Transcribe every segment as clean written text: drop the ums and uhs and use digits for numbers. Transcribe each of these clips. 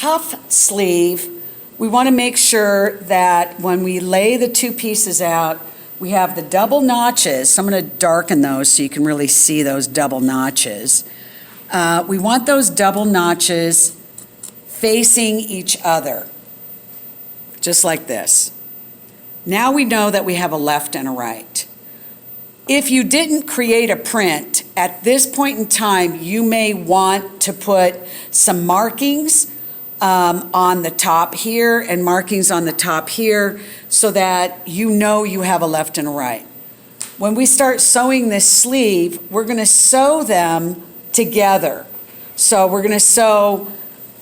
puff sleeve, we want to make sure that when we lay the two pieces out, we have the double notches. So I'm going to darken those so you can really see those double notches. We want those double notches facing each other, just like this. Now we know that we have a left and a right. If you didn't create a print, at this point in time, you may want to put some markings on the top here and markings on the top here so that you know you have a left and a right. When we start sewing this sleeve, we're going to sew them together. So we're going to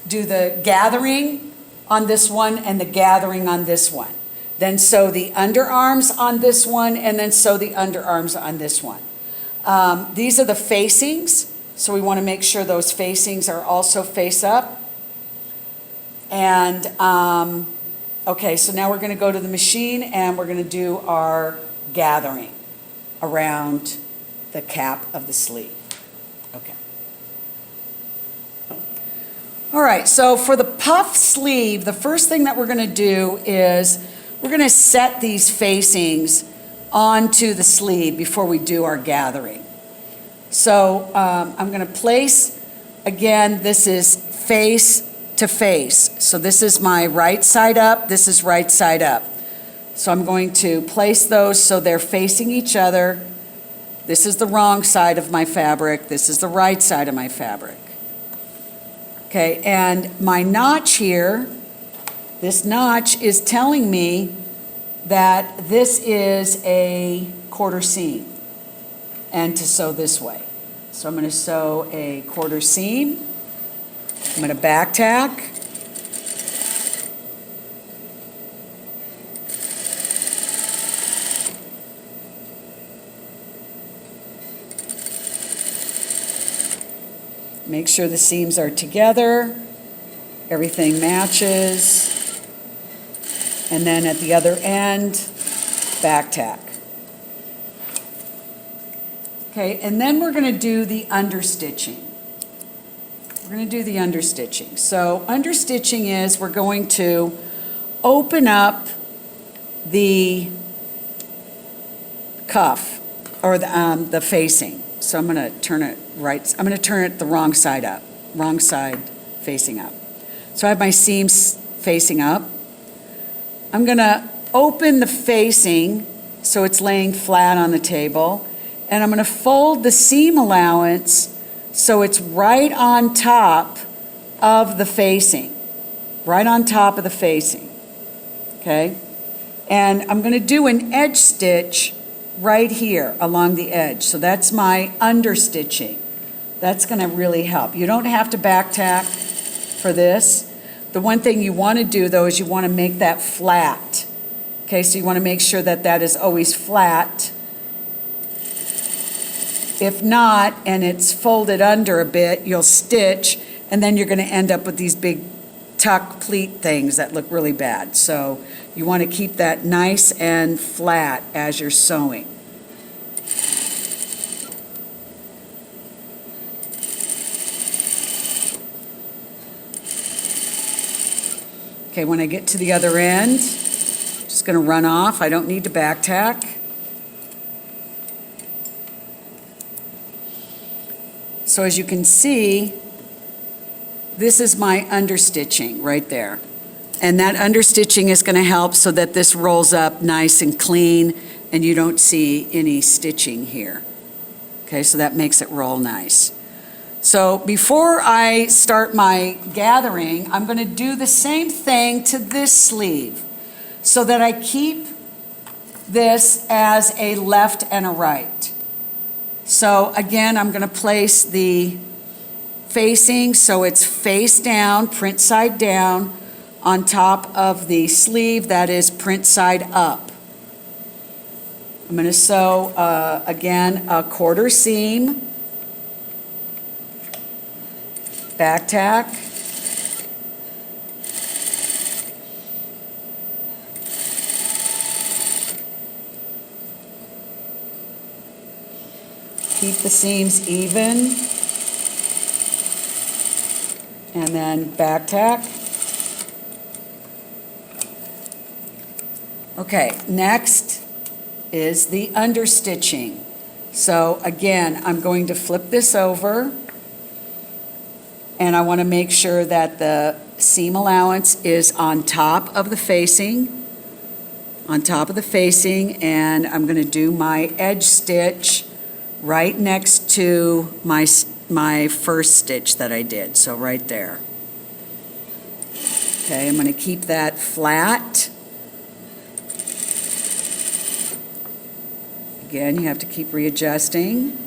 do the gathering on this one and the gathering on this one. Then sew the underarms on this one, and then sew the underarms on this one. These are the facings, so we want to make sure those facings are also face up. And, okay, so now we're going to go to the machine, and we're going to do our gathering around the cap of the sleeve. Okay. All right, so for the puff sleeve, the first thing that we're going to do is we're going to set these facings onto the sleeve before we do our gathering. So I'm going to place, again, this is face to face. So this is my right side up, this is right side up. So I'm going to place those so they're facing each other. This is the wrong side of my fabric, this is the right side of my fabric. Okay, and my notch here, this notch is telling me that this is a quarter seam and to sew this way. So I'm going to sew a quarter seam. I'm going to back tack. Make sure the seams are together, everything matches. And then at the other end, back tack. Okay, and then we're going to do the understitching. We're going to do the understitching. So understitching is we're going to open up the cuff or the facing. So I'm going to turn it right. I'm going to turn it the wrong side up, wrong side facing up. So I have my seams facing up. I'm going to open the facing so it's laying flat on the table, and I'm going to fold the seam allowance so it's right on top of the facing, right on top of the facing, okay? And I'm going to do an edge stitch right here along the edge. So that's my understitching. That's going to really help. You don't have to back tack for this. The one thing you want to do, though, is you want to make that flat. Okay, so you want to make sure that that is always flat. If not, and it's folded under a bit, you'll stitch, and then you're going to end up with these big tuck pleat things that look really bad. So you want to keep that nice and flat as you're sewing. Okay, when I get to the other end, just going to run off. I don't need to back tack. So as you can see, this is my understitching right there. And that understitching is going to help so that this rolls up nice and clean and you don't see any stitching here. Okay, so that makes it roll nice. So before I start my gathering, I'm going to do the same thing to this sleeve so that I keep this as a left and a right. So again, I'm going to place the facing so it's face down, print side down, on top of the sleeve that is print side up. I'm going to sew, again, a quarter seam, back tack, keep the seams even, and then back tack. Okay, next is the understitching. So again, I'm going to flip this over, and I want to make sure that the seam allowance is on top of the facing, and I'm going to do my edge stitch right next to my first stitch that I did, so right there. Okay, I'm going to keep that flat. Again, you have to keep readjusting.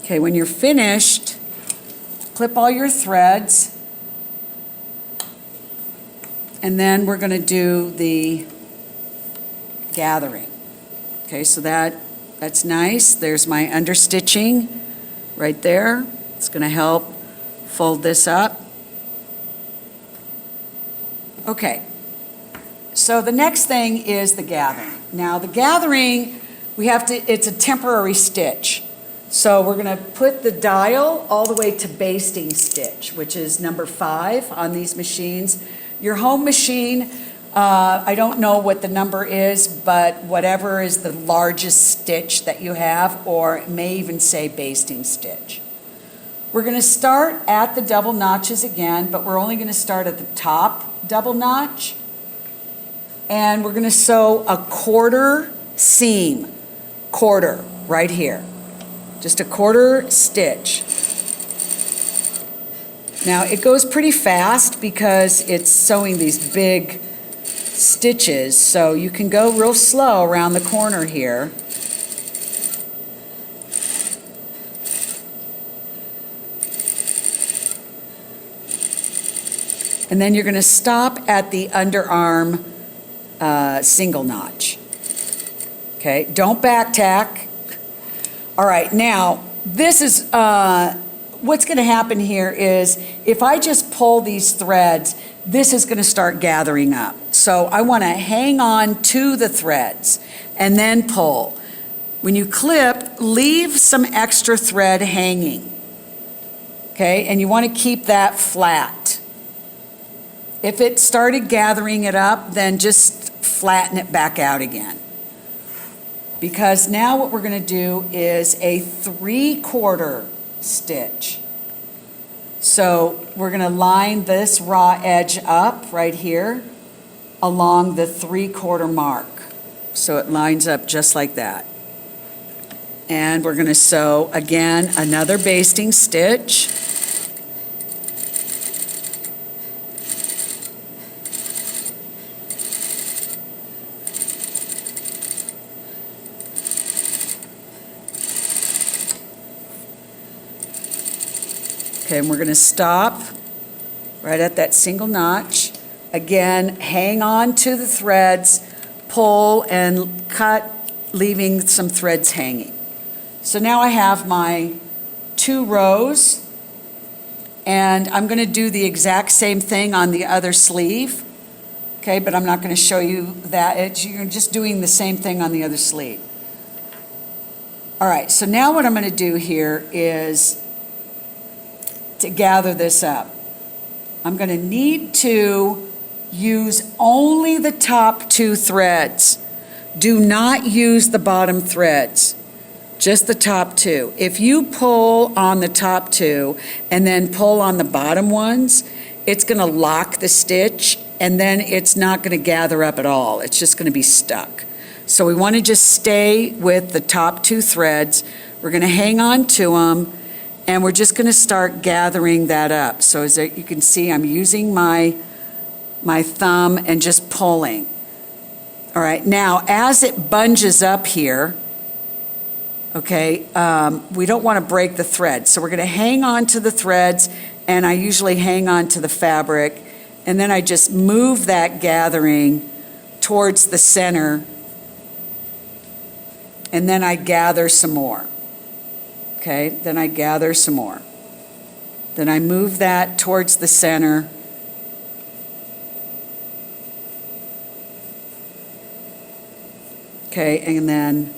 Okay, when you're finished, clip all your threads, and then we're going to do the gathering. Okay, so that's nice. There's my understitching right there. It's going to help fold this up. Okay, so the next thing is the gathering. Now the gathering, it's a temporary stitch. So we're going to put the dial all the way to basting stitch, which is number 5 on these machines. Your home machine, I don't know what the number is, but whatever is the largest stitch that you have, or it may even say basting stitch. We're going to start at the double notches again, but we're only going to start at the top double notch. And we're going to sew a quarter seam, right here. Just a quarter stitch. Now it goes pretty fast because it's sewing these big stitches, so you can go real slow around the corner here. And then you're going to stop at the underarm single notch. Okay, don't back tack. All right, now this is what's going to happen here is if I just pull these threads, this is going to start gathering up. So I want to hang on to the threads and then pull. When you clip, leave some extra thread hanging. Okay, and you want to keep that flat. If it started gathering it up, then just flatten it back out again. Because now what we're going to do is a 3/4 stitch. So we're going to line this raw edge up right here along the 3/4 mark. So it lines up just like that. And we're going to sew again another basting stitch. Okay, and we're going to stop right at that single notch. Again, hang on to the threads, pull and cut, leaving some threads hanging. So now I have my 2 rows, and I'm going to do the exact same thing on the other sleeve. Okay, but I'm not going to show you that. You're just doing the same thing on the other sleeve. All right, so now what I'm going to do here is to gather this up. I'm going to need to use only the top 2 threads. Do not use the bottom threads, just the top 2. If you pull on the top 2 and then pull on the bottom ones, it's going to lock the stitch and then it's not going to gather up at all. It's just going to be stuck. So we want to just stay with the top 2 threads. We're going to hang on to them. And we're just going to start gathering that up. So as you can see, I'm using my thumb and just pulling. All right, now as it bunges up here, okay, we don't want to break the thread. So we're going to hang on to the threads, and I usually hang on to the fabric, and then I just move that gathering towards the center, and then I gather some more. Okay, then I gather some more. Then I move that towards the center. Okay, and then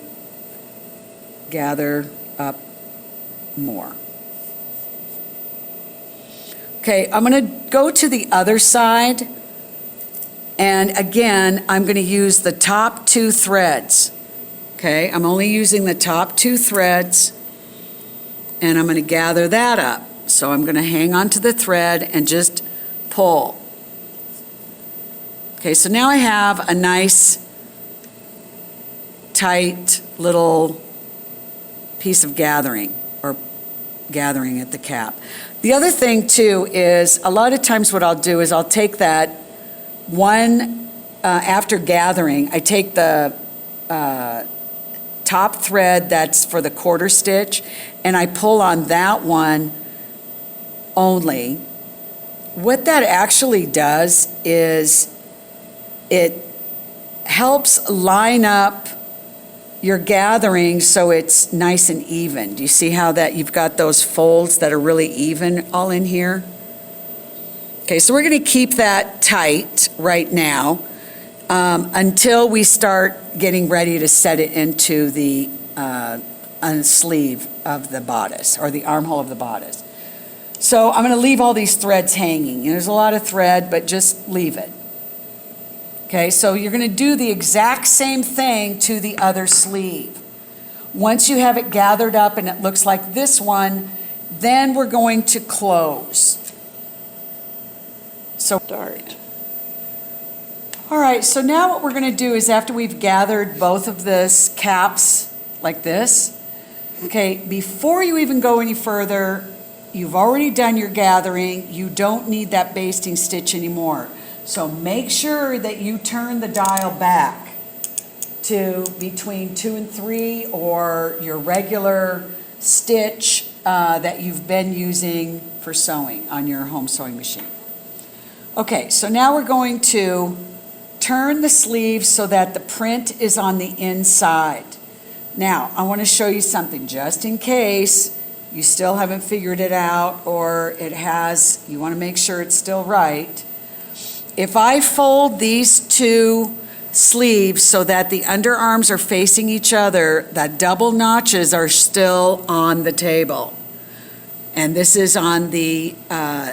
gather up more. Okay, I'm going to go to the other side, and again, I'm going to use the top 2 threads. Okay, I'm only using the top 2 threads, and I'm going to gather that up. So I'm going to hang onto the thread and just pull. Okay, so now I have a nice, tight little piece of gathering, or gathering at the cap. The other thing too is a lot of times what I'll do is I'll take that one, after gathering, I take the top thread that's for the quarter stitch and I pull on that one only. What that actually does is it helps line up your gathering so it's nice and even. Do you see how that you've got those folds that are really even all in here? Okay, so we're going to keep that tight right now until we start getting ready to set it into the sleeve of the bodice, or the armhole of the bodice. So I'm going to leave all these threads hanging. There's a lot of thread, but just leave it. Okay, so you're going to do the exact same thing to the other sleeve. Once you have it gathered up and it looks like this one, then we're going to close. So Start. All right, so now what we're going to do is after we've gathered both of this caps like this, okay, before you even go any further, you've already done your gathering. You don't need that basting stitch anymore. So make sure that you turn the dial back to between 2 and 3, or your regular stitch that you've been using for sewing on your home sewing machine. Okay, so now we're going to turn the sleeve so that the print is on the inside. Now, I want to show you something just in case you still haven't figured it out, or you want to make sure it's still right. If I fold these 2 sleeves so that the underarms are facing each other, the double notches are still on the table. And this is on the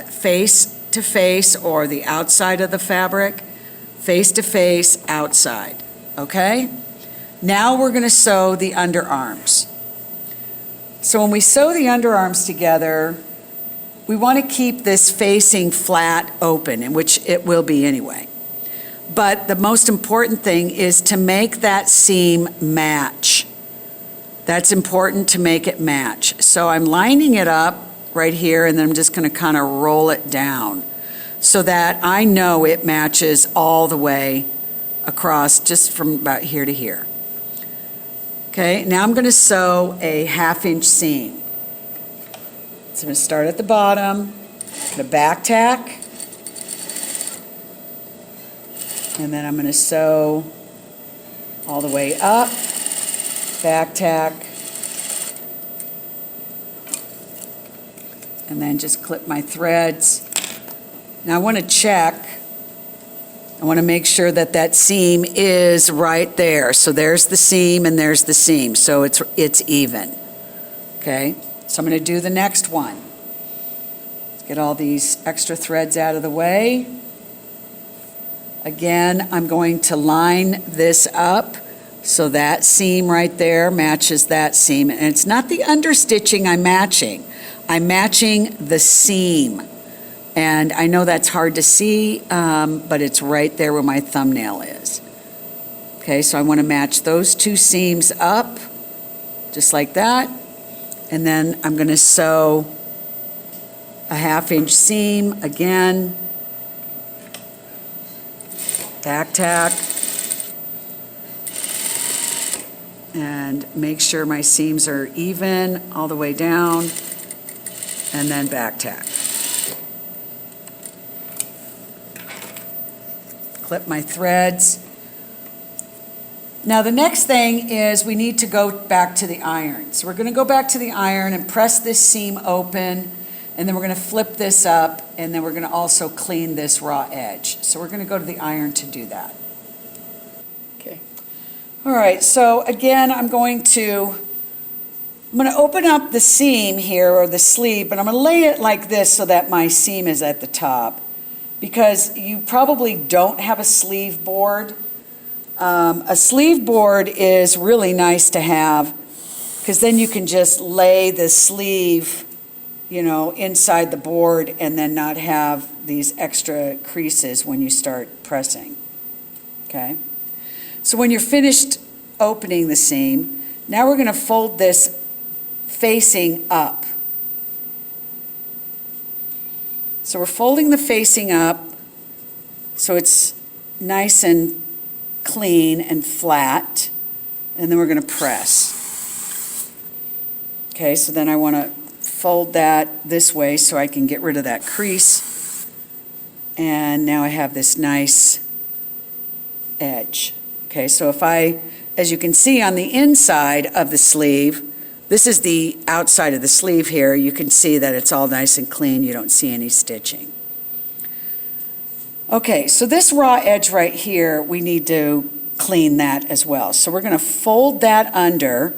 face to face, or the outside of the fabric, face to face, outside, okay? Now we're going to sew the underarms. So when we sew the underarms together, we want to keep this facing flat open, in which it will be anyway. But the most important thing is to make that seam match. That's important, to make it match. So I'm lining it up right here, and then I'm just going to kind of roll it down so that I know it matches all the way across, just from about here to here. Okay, now I'm going to sew a 1/2-inch seam. So I'm going to start at the bottom, the back tack, and then I'm going to sew all the way up, back tack, and then just clip my threads. Now I want to check, I want to make sure that that seam is right there. So there's the seam and there's the seam, so it's even. Okay, so I'm going to do the next one. Let's get all these extra threads out of the way. Again, I'm going to line this up so that seam right there matches that seam. And it's not the understitching I'm matching the seam. And I know that's hard to see, but it's right there where my thumbnail is. Okay, so I want to match those 2 seams up, just like that. And then I'm going to sew a 1/2-inch seam again, back tack, and make sure my seams are even all the way down, and then back tack. Clip my threads. Now the next thing is we need to go back to the iron. So we're going to go back to the iron and press this seam open, and then we're going to flip this up, and then we're going to also clean this raw edge. So we're going to go to the iron to do that. Okay. All right, so again, I'm going to open up the seam here, or the sleeve, but I'm going to lay it like this so that my seam is at the top, because you probably don't have a sleeve board. A sleeve board is really nice to have, because then you can just lay the sleeve, inside the board and then not have these extra creases when you start pressing, okay? So when you're finished opening the seam, now we're going to fold this facing up. So we're folding the facing up so it's nice and clean and flat, and then we're going to press. Okay, so then I want to fold that this way so I can get rid of that crease, and now I have this nice edge. Okay, so as you can see on the inside of the sleeve, this is the outside of the sleeve here, you can see that it's all nice and clean, you don't see any stitching. Okay, so this raw edge right here, we need to clean that as well. So we're going to fold that under,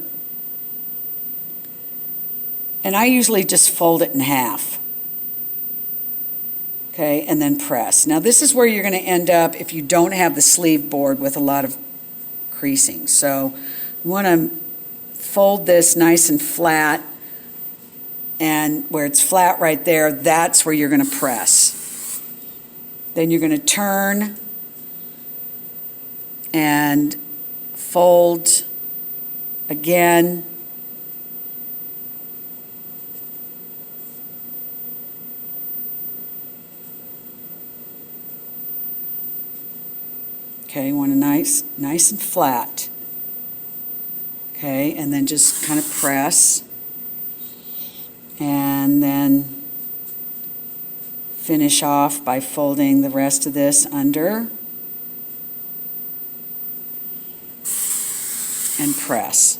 and I usually just fold it in half. Okay, and then press. Now this is where you're going to end up if you don't have the sleeve board with a lot of creasing. So you want to fold this nice and flat, and where it's flat right there, that's where you're going to press. Then you're going to turn and fold again. Okay, you want a nice and flat. Okay, and then just kind of press, and then finish off by folding the rest of this under and press.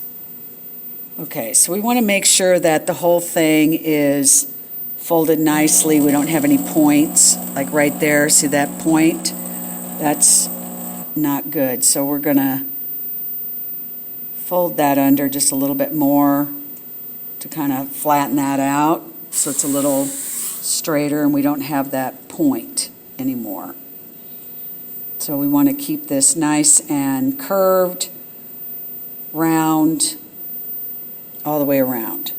Okay, so we want to make sure that the whole thing is folded nicely. We don't have any points, like right there. See that point? That's not good. So we're going to fold that under just a little bit more to kind of flatten that out so it's a little straighter and we don't have that point anymore. So we want to keep this nice and curved, round, all the way around.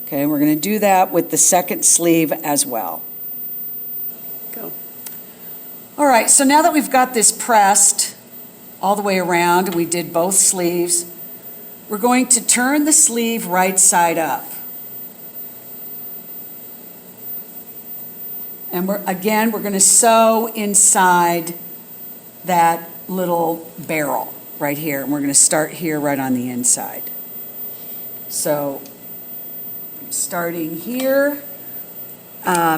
Okay, we're going to do that with the second sleeve as well. Go. All right, so now that we've got this pressed all the way around, and we did both sleeves, we're going to turn the sleeve right side up. And we're going to sew inside that little barrel right here, and we're going to start here right on the inside. So I'm starting here,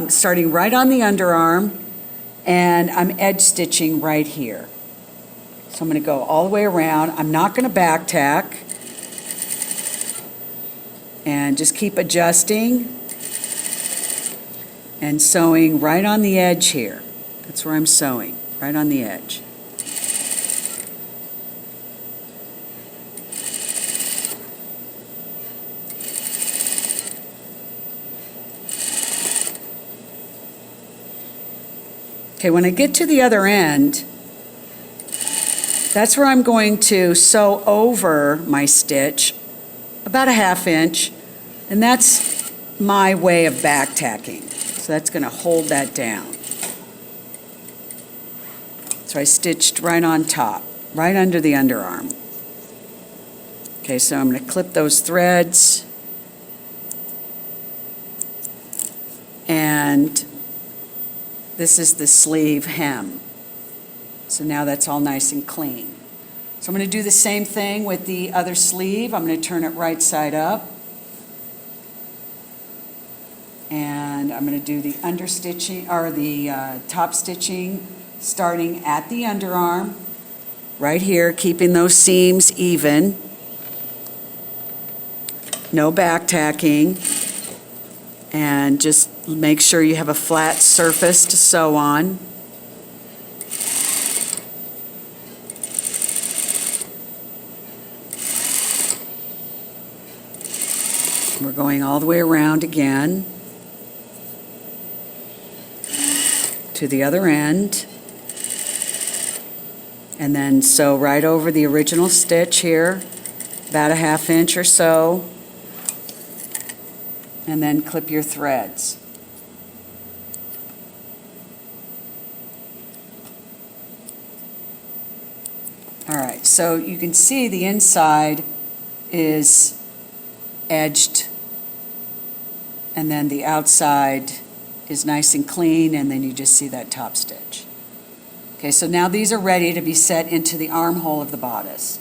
starting right on the underarm, and I'm edge stitching right here. So I'm going to go all the way around. I'm not going to back tack, and just keep adjusting and sewing right on the edge here. That's where I'm sewing, right on the edge. Okay, when I get to the other end, that's where I'm going to sew over my stitch about a 1/2 inch, and that's my way of back tacking. So that's going to hold that down. So I stitched right on top, right under the underarm. Okay, so I'm going to clip those threads, and this is the sleeve hem. So now that's all nice and clean. So I'm going to do the same thing with the other sleeve. I'm going to turn it right side up. And I'm going to do the understitching, or the top stitching, starting at the underarm, right here, keeping those seams even. No back tacking. And just make sure you have a flat surface to sew on. We're going all the way around again to the other end. And then sew right over the original stitch here, about a 1/2 inch or so, and then clip your threads. All right, so you can see the inside is edged, and then the outside is nice and clean, and then you just see that top stitch. Okay, so now these are ready to be set into the armhole of the bodice.